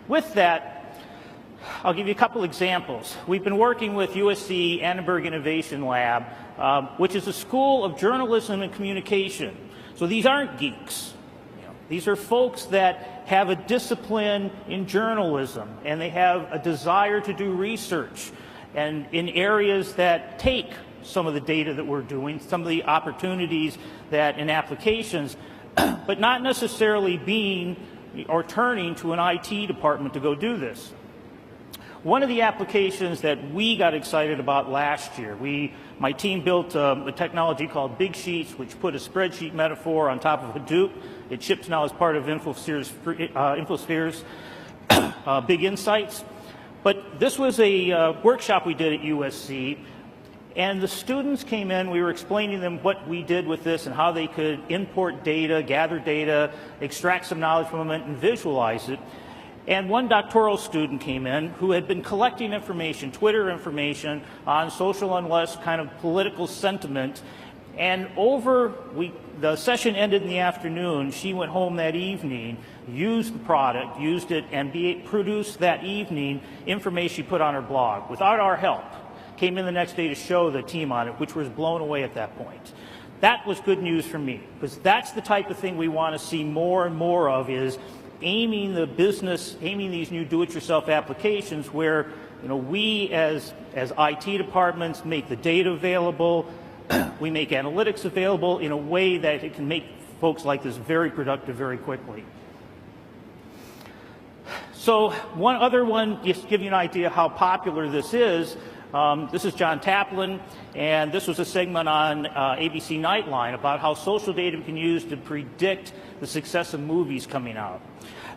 With that, I'll give you a couple examples. We've been working with USC Annenberg Innovation Lab, which is a school of journalism and communication. So these aren't geeks. These are folks that have a discipline in journalism, and they have a desire to do research and in areas that take some of the data that we're doing, some of the opportunities that in applications, but not necessarily being or turning to an IT department to go do this. One of the applications that we got excited about last year, my team built a technology called Big Sheets, which put a spreadsheet metaphor on top of Hadoop. It ships now as part of InfoSphere's Big Insights. But this was a workshop we did at USC, and the students came in. We were explaining them what we did with this and how they could import data, gather data, extract some knowledge from it, and visualize it. And one doctoral student came in who had been collecting information, Twitter information, on social unrest, kind of political sentiment. And the session ended in the afternoon. She went home that evening, used the product, used it, and produced that evening information she put on her blog without our help. Came in the next day to show the team on it, which was blown away at that point. That was good news for me, because that's the type of thing we want to see more and more of, is aiming these new do-it-yourself applications where we as IT departments make the data available, we make analytics available in a way that it can make folks like this very productive very quickly. So one other one, just to give you an idea how popular this is John Taplin, and this was a segment on ABC Nightline about how social data can be used to predict the success of movies coming out.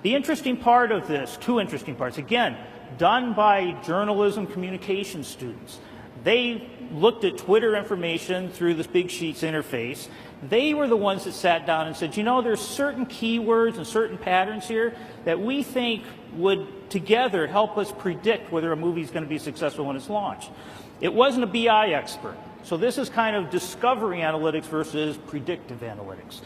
The interesting part of this, two interesting parts, again, done by journalism communication students. They looked at Twitter information through this Big Sheets interface. They were the ones that sat down and said, there's certain keywords and certain patterns here that we think would together help us predict whether a movie is going to be successful when it's launched. It wasn't a BI expert. So this is kind of discovery analytics versus predictive analytics.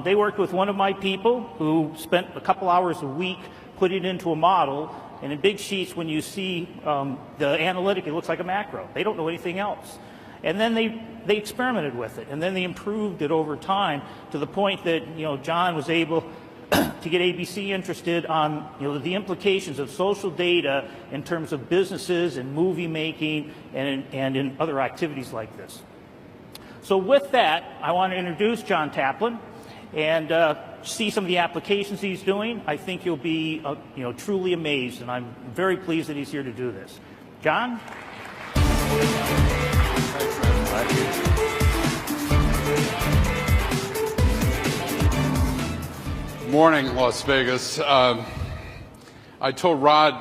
They worked with one of my people who spent a couple hours a week putting it into a model. And in Big Sheets, when you see the analytic, it looks like a macro. They don't know anything else. And then they experimented with it, and then they improved it over time to the point that John was able to get ABC interested on the implications of social data in terms of businesses and movie making and in other activities like this. So with that, I want to introduce John Taplin and see some of the applications he's doing. I think you'll be truly amazed, and I'm very pleased that he's here to do this. John? Morning, Las Vegas. I told Rod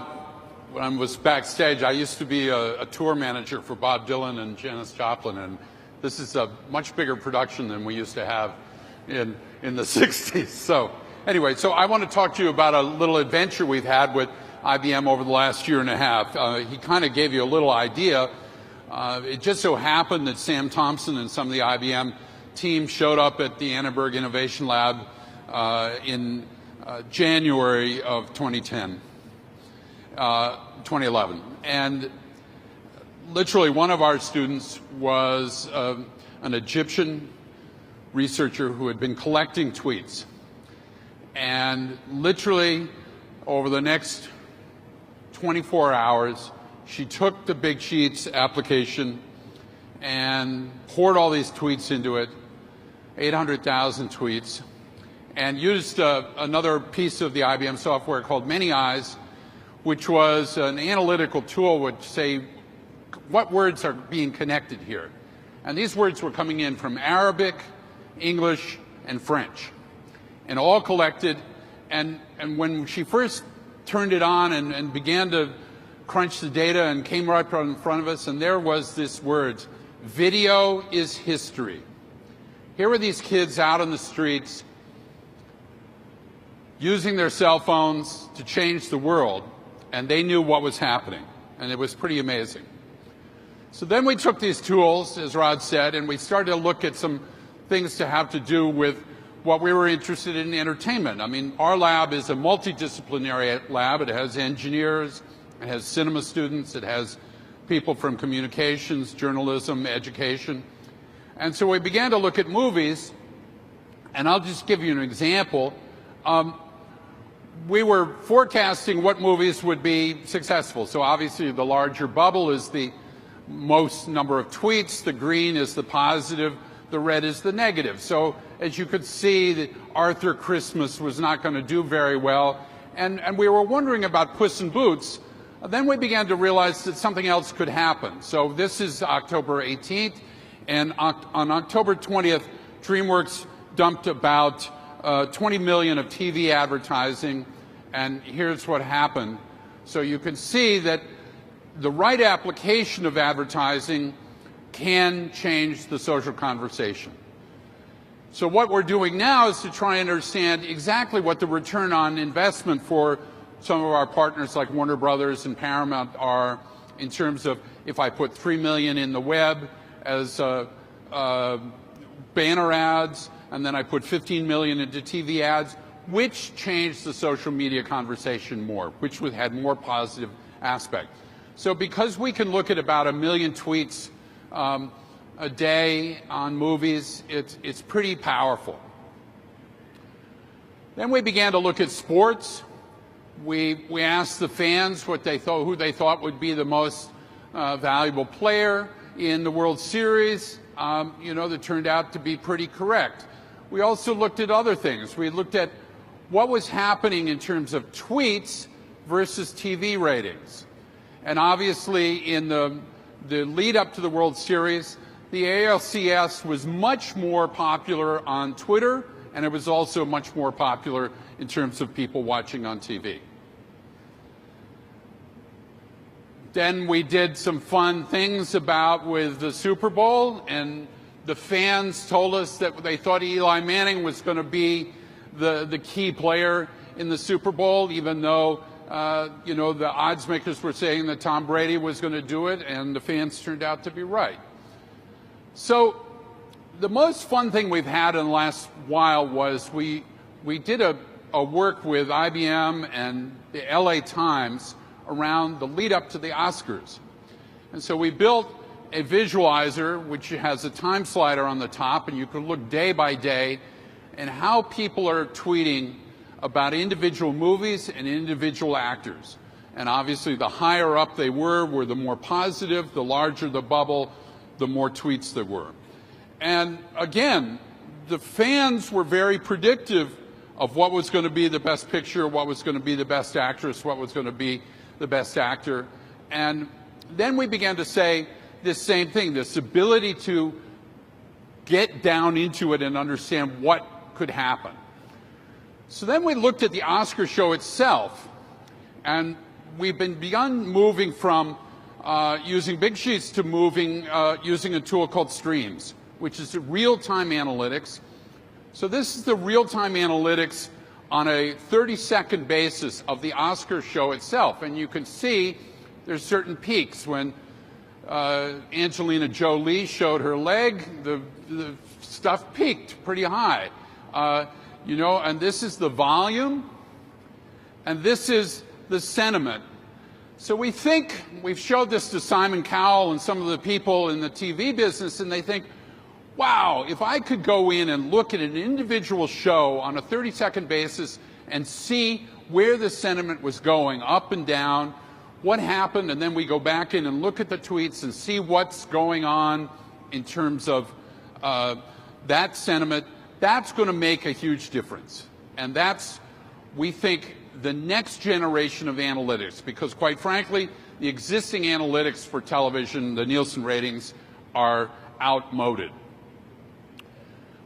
when I was backstage, I used to be a tour manager for Bob Dylan and Janis Joplin, and this is a much bigger production than we used to have in the 60s. So anyway, I want to talk to you about a little adventure we've had with IBM over the last year and a half. He kind of gave you a little idea. It just so happened that Sam Thompson and some of the IBM team showed up at the Annenberg Innovation Lab in January of 2011. And literally one of our students was an Egyptian researcher who had been collecting tweets. And literally over the next 24 hours, she took the Big Sheets application and poured all these tweets into it, 800,000 tweets, and used another piece of the IBM software called Many Eyes, which was an analytical tool which say what words are being connected here. And these words were coming in from Arabic, English, and French, and all collected. And when she first turned it on and began to crunch the data and came right in front of us, and there was this word, video is history. Here were these kids out on the streets using their cell phones to change the world, and they knew what was happening, and it was pretty amazing. So then we took these tools, as Rod said, and we started to look at some things to have to do with what we were interested in entertainment. I mean, our lab is a multidisciplinary lab. It has engineers, it has cinema students, it has people from communications, journalism, education. And so we began to look at movies, and I'll just give you an example. We were forecasting what movies would be successful. So obviously the larger bubble is the most number of tweets, the green is the positive, the red is the negative. So as you could see, that Arthur Christmas was not going to do very well. And we were wondering about Puss in Boots. Then we began to realize that something else could happen. So this is October 18th, and on October 20th, DreamWorks dumped about 20 million of TV advertising, and here's what happened. So you can see that the right application of advertising can change the social conversation. So what we're doing now is to try and understand exactly what the return on investment for some of our partners like Warner Brothers and Paramount are, in terms of if I put 3 million in the web as banner ads, and then I put 15 million into TV ads, which changed the social media conversation more, which had more positive aspect. So because we can look at about 1 million tweets a day on movies, it's pretty powerful. Then we began to look at sports. We asked the fans what they thought, who they thought would be the most valuable player in the World Series. That turned out to be pretty correct. We also looked at other things. We looked at what was happening in terms of tweets versus TV ratings. And obviously, in the lead up to the World Series, the ALCS was much more popular on Twitter, and it was also much more popular in terms of people watching on TV. Then we did some fun things with the Super Bowl, and the fans told us that they thought Eli Manning was going to be the key player in the Super Bowl, even though the odds makers were saying that Tom Brady was going to do it, and the fans turned out to be right. So the most fun thing we've had in the last while was we did a work with IBM and the LA Times around the lead up to the Oscars. And so we built a visualizer which has a time slider on the top, and you can look day by day and how people are tweeting about individual movies and individual actors. And obviously the higher up they were the more positive, the larger the bubble, the more tweets there were. And again, the fans were very predictive of what was going to be the best picture, what was going to be the best actress, what was going to be the best actor. And then we began to say this same thing, this ability to get down into it and understand what could happen. So then we looked at the Oscar show itself, and we've begun moving from using big sheets to using a tool called Streams, which is real-time analytics. So this is the real-time analytics on a 30-second basis of the Oscar show itself. And you can see there's certain peaks. When Angelina Jolie showed her leg, the stuff peaked pretty high. And this is the volume, and this is the sentiment. So we think, we've showed this to Simon Cowell and some of the people in the TV business, and they think, wow, if I could go in and look at an individual show on a 30-second basis and see where the sentiment was going, up and down, what happened, and then we go back in and look at the tweets and see what's going on in terms of that sentiment, that's going to make a huge difference. And that's, we think, the next generation of analytics, because quite frankly, the existing analytics for television, the Nielsen ratings, are outmoded.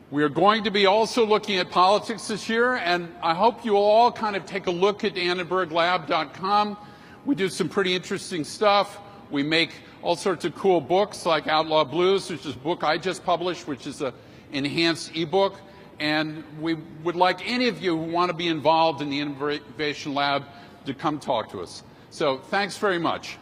We are going to be also looking at politics this year, and I hope you will all kind of take a look at annenberglab.com. We do some pretty interesting stuff. We make all sorts of cool books like Outlaw Blues, which is a book I just published, which is an enhanced ebook. And we would like any of you who want to be involved in the Innovation Lab to come talk to us. So thanks very much.